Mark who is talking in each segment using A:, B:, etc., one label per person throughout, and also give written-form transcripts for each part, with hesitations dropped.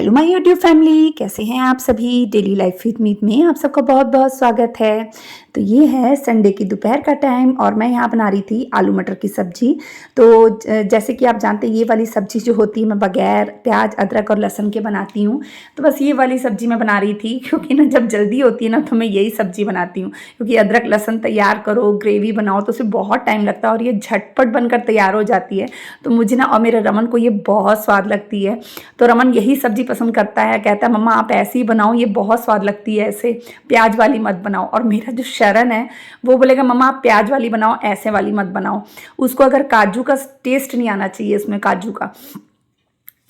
A: Hello my YouTube family, कैसे हैं आप सभी। डेली लाइफ विद मीत में आप सबका बहुत बहुत स्वागत है। तो ये है संडे की दोपहर का टाइम और मैं यहाँ बना रही थी आलू मटर की सब्जी। तो जैसे कि आप जानते हैं ये वाली सब्जी जो होती है मैं बगैर प्याज अदरक और लहसुन के बनाती हूँ। तो बस ये वाली सब्जी मैं बना रही थी क्योंकि ना जब जल्दी होती है ना तो मैं यही सब्जी बनाती हूँ, क्योंकि अदरक लहसुन तैयार करो, ग्रेवी बनाओ तो उसमें बहुत टाइम लगता है और ये झटपट बनकर तैयार हो जाती है। तो मुझे ना और मेरे रमन को ये बहुत स्वाद लगती है। तो रमन यही सब्जी पसंद करता है, कहता है मम्मा आप ऐसे ही बनाओ, ये बहुत स्वाद लगती है, ऐसे प्याज वाली मत बनाओ। और मेरा जो शरण है वो बोलेगा मम्मा आप प्याज वाली बनाओ, ऐसे वाली मत बनाओ। उसको अगर काजू का टेस्ट नहीं आना चाहिए इसमें, काजू का,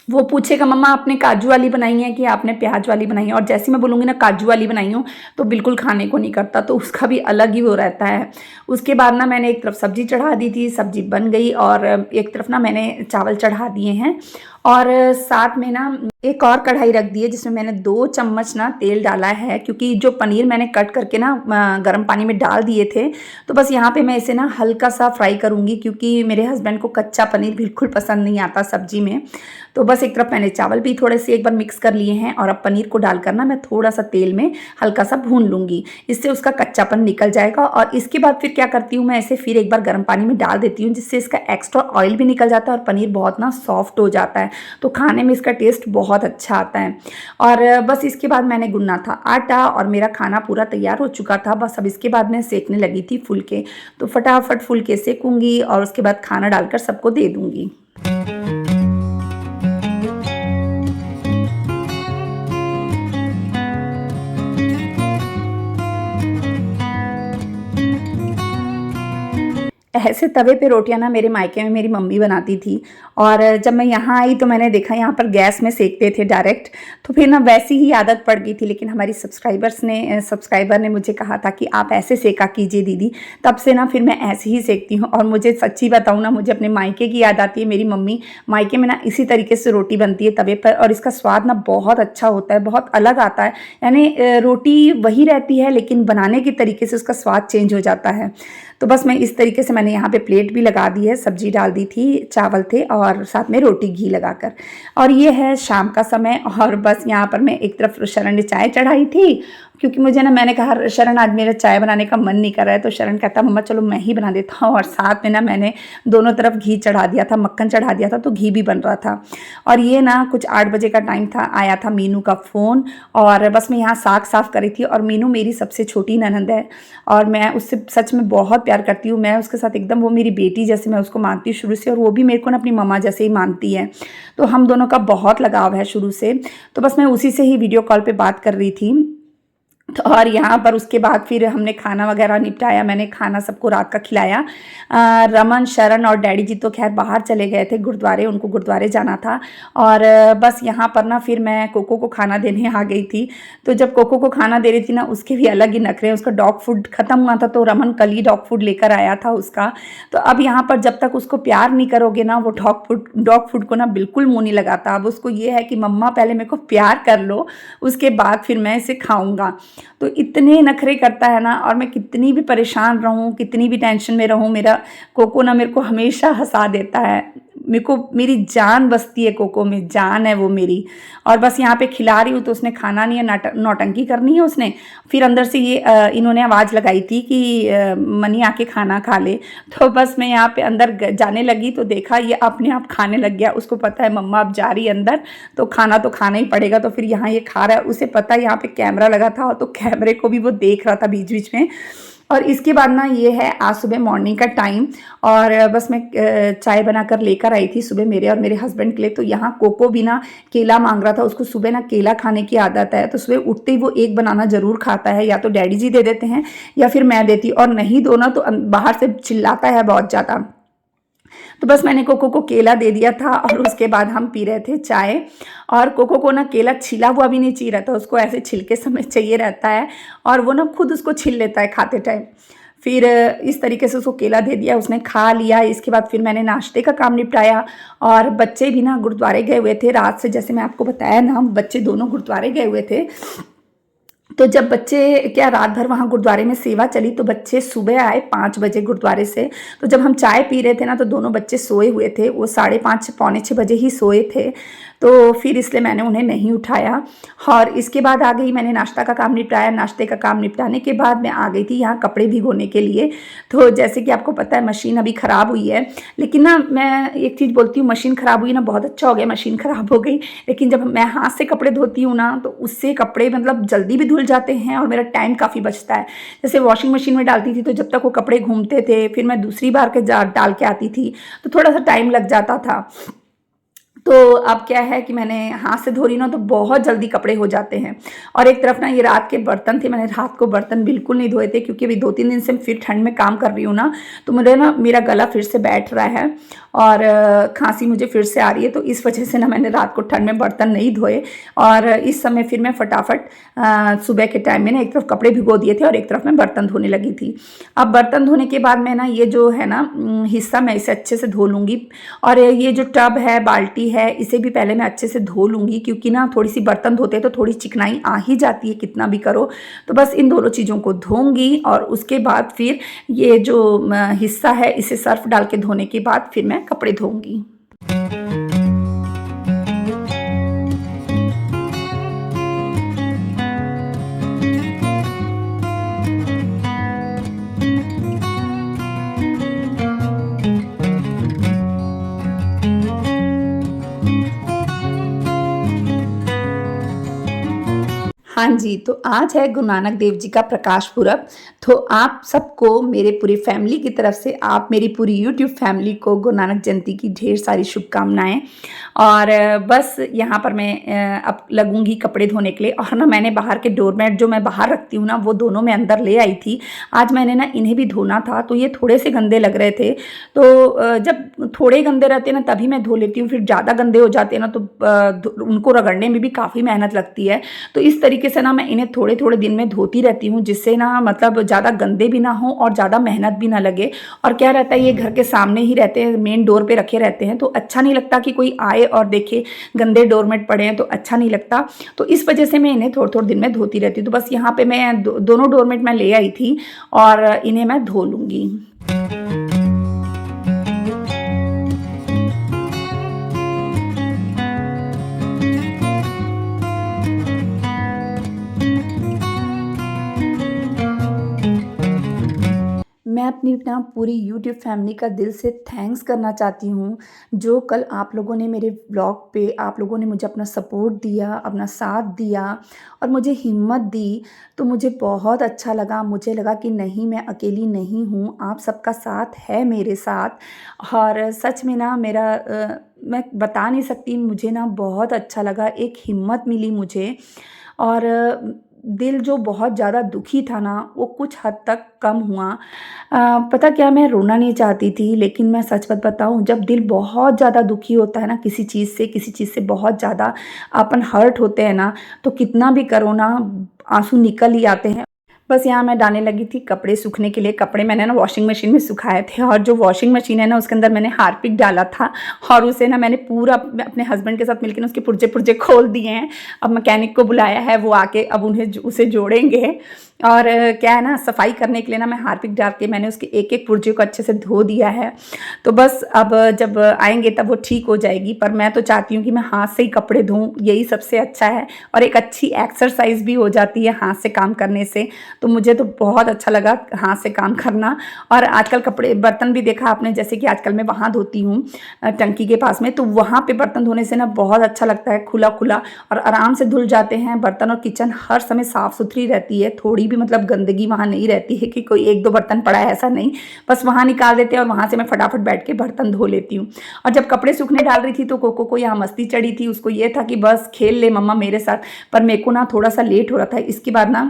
A: वो पूछेगा मम्मा आपने काजू वाली बनाई है कि आपने प्याज वाली बनाई है। और जैसे मैं बोलूँगी ना काजू वाली बनाई हूँ तो बिल्कुल खाने को नहीं करता, तो उसका भी अलग ही वो रहता है। उसके बाद ना मैंने एक तरफ सब्जी चढ़ा दी थी, सब्जी बन गई, और एक तरफ ना मैंने चावल चढ़ा दिए हैं। और साथ में ना एक और कढ़ाई रख दी है जिसमें मैंने 2 चम्मच ना तेल डाला है, क्योंकि जो पनीर मैंने कट करके ना गर्म पानी में डाल दिए थे। तो बस यहाँ पे मैं इसे ना हल्का सा फ्राई करूँगी, क्योंकि मेरे हस्बैंड को कच्चा पनीर बिल्कुल पसंद नहीं आता सब्जी में। तो बस एक तरफ मैंने चावल भी थोड़े से एक बार मिक्स कर लिए हैं और अब पनीर को डालकर ना मैं थोड़ा सा तेल में हल्का सा भून लूँगी, इससे उसका कच्चापन निकल जाएगा। और इसके बाद फिर क्या करती हूँ, मैं इसे फिर एक बार गर्म पानी में डाल देती हूँ, जिससे इसका एक्स्ट्रा ऑयल भी निकल जाता है और पनीर बहुत ना सॉफ्ट हो जाता है, तो खाने में इसका टेस्ट बहुत अच्छा आता है। और बस इसके बाद मैंने गूंना था आटा और मेरा खाना पूरा तैयार हो चुका था। बस अब इसके बाद मैं सेकने लगी थी फुलके, तो फटाफट फुलके सेकूंगी और उसके बाद खाना डालकर सबको दे दूंगी। ऐसे तवे पे रोटियां ना मेरे मायके में मेरी मम्मी बनाती थी, और जब मैं यहाँ आई तो मैंने देखा यहाँ पर गैस में सेकते थे डायरेक्ट, तो फिर ना वैसी ही आदत पड़ गई थी। लेकिन हमारी सब्सक्राइबर ने मुझे कहा था कि आप ऐसे सेका कीजिए दीदी, तब से ना फिर मैं ऐसे ही सेकती हूँ। और मुझे सच्ची बताऊँ ना, मुझे अपने मायके की याद आती है। मेरी मम्मी मायके में ना इसी तरीके से रोटी बनती है तवे पर, और इसका स्वाद ना बहुत अच्छा होता है, बहुत अलग आता है। यानी रोटी वही रहती है लेकिन बनाने के तरीके से उसका स्वाद चेंज हो जाता है। तो बस मैं इस तरीके से मैंने यहाँ पे प्लेट भी लगा दी है, सब्जी डाल दी थी, चावल थे और साथ में रोटी घी लगाकर। और ये है शाम का समय, और बस यहाँ पर मैं एक तरफ शरण ने चाय चढ़ाई थी, क्योंकि मुझे ना, मैंने कहा शरण आज मेरा चाय बनाने का मन नहीं कर रहा है, तो शरण कहता मम्मा चलो मैं ही बना देता हूँ। और साथ में ना मैंने दोनों तरफ घी चढ़ा दिया था, मक्खन चढ़ा दिया था, तो घी भी बन रहा था। और ये ना कुछ 8 बजे का टाइम था, आया था मीनू का फ़ोन, और बस मैं यहाँ साग साफ़ करी थी। और मीनू मेरी सबसे छोटी ननद है और मैं उससे सच में बहुत प्यार करती हूँ। मैं उसके साथ एकदम, वो मेरी बेटी जैसे मैं उसको मानती हूँ शुरू से, और वो भी मेरे को ना अपनी मम्मा जैसे ही मानती है। तो हम दोनों का बहुत लगाव है शुरू से। तो बस मैं उसी से ही वीडियो कॉल पे बात कर रही थी। तो और यहाँ पर उसके बाद फिर हमने खाना वगैरह निपटाया, मैंने खाना सबको रात का खिलाया। रमन, शरण और डैडी जी तो खैर बाहर चले गए थे गुरुद्वारे, उनको गुरुद्वारे जाना था। और बस यहाँ पर ना फिर मैं कोको को खाना देने आ गई थी। तो जब कोको को खाना दे रही थी ना, उसके भी अलग ही नखरे, उसका डॉग फूड खत्म हुआ था, तो रमन कल ही डॉग फूड लेकर आया था उसका। तो अब यहाँ पर जब तक उसको प्यार नहीं करोगे ना, वो डॉग फूड को ना बिल्कुल मुँह नहीं लगाता। अब उसको ये है कि मम्मा पहले मेरे को प्यार कर लो, उसके बाद फिर मैं इसे खाऊंगा। तो इतने नखरे करता है ना, और मैं कितनी भी परेशान रहूं, कितनी भी टेंशन में रहूं, मेरा कोको ना मेरे को हमेशा हंसा देता है। मेरे को, मेरी जान बसती है कोको में, जान है वो मेरी। और बस यहाँ पे खिला रही हूँ तो उसने खाना नहीं है, नौटंकी करनी है उसने। फिर अंदर से ये इन्होंने आवाज़ लगाई थी कि मनी आके खाना खा ले। तो बस मैं यहाँ पे अंदर जाने लगी तो देखा ये अपने आप खाने लग गया। उसको पता है मम्मा अब जा रही है अंदर, तो खाना तो खाना ही पड़ेगा। तो फिर यहाँ ये खा रहा है, उसे पता है यहाँ पे कैमरा लगा था, तो कैमरे को भी वो देख रहा था बीच बीच में। और इसके बाद ना ये है आज सुबह मॉर्निंग का टाइम, और बस मैं चाय बनाकर लेकर आई थी सुबह मेरे और मेरे हस्बैंड के लिए। तो यहाँ कोको भी ना केला मांग रहा था, उसको सुबह ना केला खाने की आदत है, तो सुबह उठते ही वो एक बनाना जरूर खाता है, या तो डैडी जी दे देते हैं या फिर मैं देती, और नहीं दो ना तो बाहर से चिल्लाता है बहुत ज़्यादा। तो बस मैंने कोको को केला दे दिया था और उसके बाद हम पी रहे थे चाय। और कोको को ना केला छिला हुआ भी नहीं चाहिए रहता, उसको ऐसे छिलके समेत चाहिए रहता है, और वो ना खुद उसको छील लेता है खाते टाइम। फिर इस तरीके से उसको केला दे दिया, उसने खा लिया। इसके बाद फिर मैंने नाश्ते का काम निपटाया, और बच्चे भी ना गुरुद्वारे गए हुए थे रात से, जैसे मैं आपको बताया ना, बच्चे दोनों गुरुद्वारे गए हुए थे। तो जब बच्चे क्या रात भर वहाँ गुरुद्वारे में सेवा चली, तो बच्चे सुबह आए 5 बजे गुरुद्वारे से। तो जब हम चाय पी रहे थे ना, तो दोनों बच्चे सोए हुए थे, वो 5:30 पौने 6 बजे ही सोए थे। तो फिर इसलिए मैंने उन्हें नहीं उठाया और इसके बाद आ गई, मैंने नाश्ता का काम निपटाया। नाश्ते का काम निपटाने के बाद मैं आ गई थी यहाँ कपड़े भिगोने के लिए। तो जैसे कि आपको पता है मशीन अभी ख़राब हुई है, लेकिन ना मैं एक चीज़ बोलती हूँ, मशीन ख़राब हुई ना, बहुत अच्छा हो गया मशीन ख़राब हो गई। लेकिन जब मैं हाथ से कपड़े धोती हूँ ना, तो उससे कपड़े मतलब जल्दी भी धुल जाते हैं और मेरा टाइम काफ़ी बचता है। जैसे वॉशिंग मशीन में डालती थी तो जब तक वो कपड़े घूमते थे, फिर मैं दूसरी बार के डाल के आती थी, तो थोड़ा सा टाइम लग जाता था। तो अब क्या है कि मैंने हाथ से धो रही ना, तो बहुत जल्दी कपड़े हो जाते हैं। और एक तरफ ना ये रात के बर्तन थे, मैंने रात को बर्तन बिल्कुल नहीं धोए थे, क्योंकि अभी 2-3 दिन से फिर ठंड में काम कर रही हूँ ना, तो मुझे ना मेरा गला फिर से बैठ रहा है और खांसी मुझे फिर से आ रही है। तो इस वजह से ना मैंने रात को ठंड में बर्तन नहीं धोए और इस समय फिर मैं फटाफट सुबह के टाइम में ना एक तरफ कपड़े भिगो दिए थे और एक तरफ मैं बर्तन धोने लगी थी। अब बर्तन धोने के बाद मैं ना ये जो है ना हिस्सा, मैं इसे अच्छे से धो लूँगी। और ये जो टब है, बाल्टी है, इसे भी पहले मैं अच्छे से धो लूँगी, क्योंकि ना थोड़ी सी बर्तन धोते हैं तो थोड़ी चिकनाई आ ही जाती है कितना भी करो। तो बस इन दोनों चीज़ों को धोऊंगी और उसके बाद फिर ये जो हिस्सा है इसे सर्फ डाल के धोने के बाद फिर मैं कपड़े धोऊंगी। हाँ जी, तो आज है गुरु नानक देव जी का प्रकाश पुरब। तो आप सबको मेरे पूरी फैमिली की तरफ से, आप मेरी पूरी यूट्यूब फैमिली को गुरु नानक जयंती की ढेर सारी शुभकामनाएँ। और बस यहाँ पर मैं अब लगूंगी कपड़े धोने के लिए। और ना मैंने बाहर के डोरमैट जो मैं बाहर रखती हूँ ना, वो दोनों मैं अंदर ले आई थी। आज मैंने ना इन्हें भी धोना था, तो ये थोड़े से गंदे लग रहे थे। तो जब थोड़े गंदे रहते हैं ना तभी मैं धो लेती हूँ, फिर ज़्यादा गंदे हो जाते हैं ना तो उनको रगड़ने में भी काफ़ी मेहनत लगती है। तो इस तरीके से ना मैं इन्हें थोड़े थोड़े दिन में धोती रहती हूँ, जिससे ना मतलब ज़्यादा गंदे भी ना हो और ज़्यादा मेहनत भी ना लगे। और क्या रहता है, ये घर के सामने ही रहते हैं, मेन डोर पे रखे रहते हैं, तो अच्छा नहीं लगता कि कोई आए और देखे गंदे डोरमेट पड़े हैं, तो अच्छा नहीं लगता। तो इस वजह से मैं इन्हें थोड़े थोड़े दिन में धोती रहती हूँ। तो बस यहाँ पे मैं दोनों डोरमेट मैं ले आई थी और इन्हें मैं धो लूँगी। मैं अपनी ना पूरी यूट्यूब फैमिली का दिल से थैंक्स करना चाहती हूँ, जो कल आप लोगों ने मेरे व्लॉग पे, आप लोगों ने मुझे अपना सपोर्ट दिया, अपना साथ दिया और मुझे हिम्मत दी। तो मुझे बहुत अच्छा लगा, मुझे लगा कि नहीं, मैं अकेली नहीं हूँ, आप सबका साथ है मेरे साथ। और सच में ना मैं बता नहीं सकती, मुझे ना बहुत अच्छा लगा, एक हिम्मत मिली मुझे। और दिल जो बहुत ज़्यादा दुखी था ना, वो कुछ हद तक कम हुआ। पता क्या, मैं रोना नहीं चाहती थी, लेकिन मैं सच बात बताऊँ, जब दिल बहुत ज़्यादा दुखी होता है ना किसी चीज़ से बहुत ज़्यादा अपन हर्ट होते हैं ना, तो कितना भी करो ना, आंसू निकल ही आते हैं। बस यहाँ मैं डालने लगी थी कपड़े सूखने के लिए। कपड़े मैंने ना वॉशिंग मशीन में सुखाए थे, और जो वॉशिंग मशीन है ना उसके अंदर मैंने हार्पिक डाला था और उसे ना मैंने पूरा अपने हस्बैंड के साथ मिलकर उसके पुर्जे पुर्जे खोल दिए हैं। अब मैकेनिक को बुलाया है, वो आके अब उसे जोड़ेंगे। और क्या है ना, सफाई करने के लिए ना मैं हार्पिक डाल के मैंने उसके एक एक पुर्जे को अच्छे से धो दिया है। तो बस अब जब आएंगे तब वो ठीक हो जाएगी। पर मैं तो चाहती हूँ कि मैं हाथ से ही कपड़े धोऊँ, यही सबसे अच्छा है और एक अच्छी एक्सरसाइज भी हो जाती है हाथ से काम करने से। तो मुझे तो बहुत अच्छा लगा हाथ से काम करना। और आजकल कपड़े बर्तन भी देखा आपने, जैसे कि आजकल मैं वहाँ धोती हूँ टंकी के पास में, तो वहाँ पे बर्तन धोने से ना बहुत अच्छा लगता है, खुला खुला और आराम से धुल जाते हैं बर्तन। और किचन हर समय साफ़ सुथरी रहती है, थोड़ी भी मतलब गंदगी वहाँ नहीं रहती है कि कोई एक दो बर्तन पड़ा है, ऐसा नहीं। बस वहाँ निकाल देते हैं और वहाँ से मैं फटाफट बैठ के बर्तन धो लेती हूँ। और जब कपड़े सूखने डाल रही थी तो कोको को यहाँ मस्ती चढ़ी थी, उसको ये था कि बस खेल ले मम्मा मेरे साथ। पर मेरे को ना थोड़ा सा लेट हो रहा था, इसके बाद ना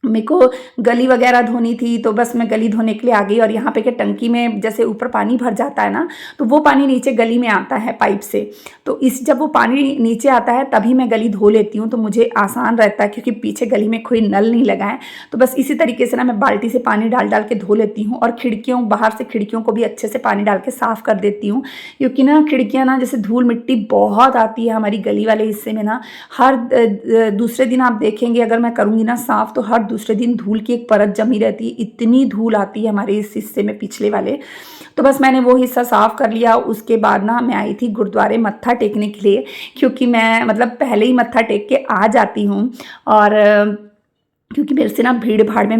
A: मेरे को गली वगैरह धोनी थी, तो बस मैं गली धोने के लिए आ गई। और यहाँ पे क्या टंकी में जैसे ऊपर पानी भर जाता है ना, तो वो पानी नीचे गली में आता है पाइप से। तो जब वो पानी नीचे आता है तभी मैं गली धो लेती हूँ, तो मुझे आसान रहता है क्योंकि पीछे गली में कोई नल नहीं लगा है। तो बस इसी तरीके से ना मैं बाल्टी से पानी डाल डाल के धो लेती हूँ। और बाहर से खिड़कियों को भी अच्छे से पानी डाल के साफ़ कर देती हूँ, क्योंकि ना खिड़कियाँ ना जैसे धूल मिट्टी बहुत आती है हमारी गली वाले हिस्से में ना। हर दूसरे दिन आप देखेंगे, अगर मैं करूँगी ना साफ़, तो हर दूसरे दिन धूल की एक परत जमी रहती है। इतनी धूल आती है हमारे इस हिस्से में पिछले वाले। तो बस मैंने वो हिस्सा साफ़ कर लिया। उसके बाद ना मैं आई थी गुरुद्वारे मत्था टेकने के लिए, क्योंकि मैं मतलब पहले ही मत्था टेक के आ जाती हूँ। और क्योंकि मेरे से ना भीड़ भाड़ में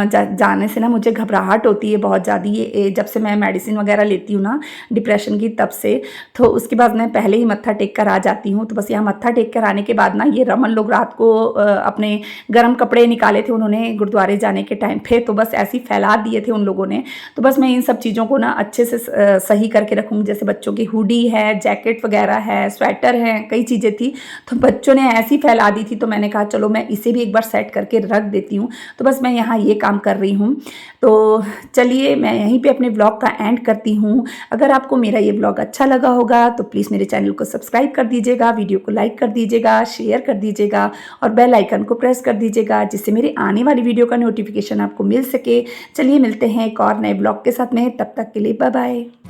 A: जाने से ना मुझे घबराहट होती है बहुत ज़्यादा। ये जब से मैं मेडिसिन वगैरह लेती हूँ ना डिप्रेशन की, तब से। तो उसके बाद मैं पहले ही मत्था टेक कर आ जाती हूँ। तो बस यहाँ मत्था टेक कर आने के बाद ना ये रमन लोग रात को अपने गर्म कपड़े निकाले थे उन्होंने गुरुद्वारे जाने के टाइम पे, तो बस ऐसे ही फैला दिए थे उन लोगों ने। तो बस मैं इन सब चीज़ों को ना अच्छे से सही करके रखूँगी। जैसे बच्चों की हुडी है, जैकेट वगैरह है, स्वेटर है, कई चीज़ें थी, तो बच्चों ने ऐसी फैला दी थी। तो मैंने कहा चलो मैं इसे भी एक बार सेट करके रख देती हूँ। तो बस मैं यहाँ ये काम कर रही हूँ। तो चलिए मैं यहीं पे अपने ब्लॉग का एंड करती हूँ। अगर आपको मेरा ये ब्लॉग अच्छा लगा होगा तो प्लीज़ मेरे चैनल को सब्सक्राइब कर दीजिएगा, वीडियो को लाइक कर दीजिएगा, शेयर कर दीजिएगा और बेल आइकन को प्रेस कर दीजिएगा, जिससे मेरे आने वाली वीडियो का नोटिफिकेशन आपको मिल सके। चलिए मिलते हैं एक और नए ब्लॉग के साथ में, तब तक के लिए बाय बाय।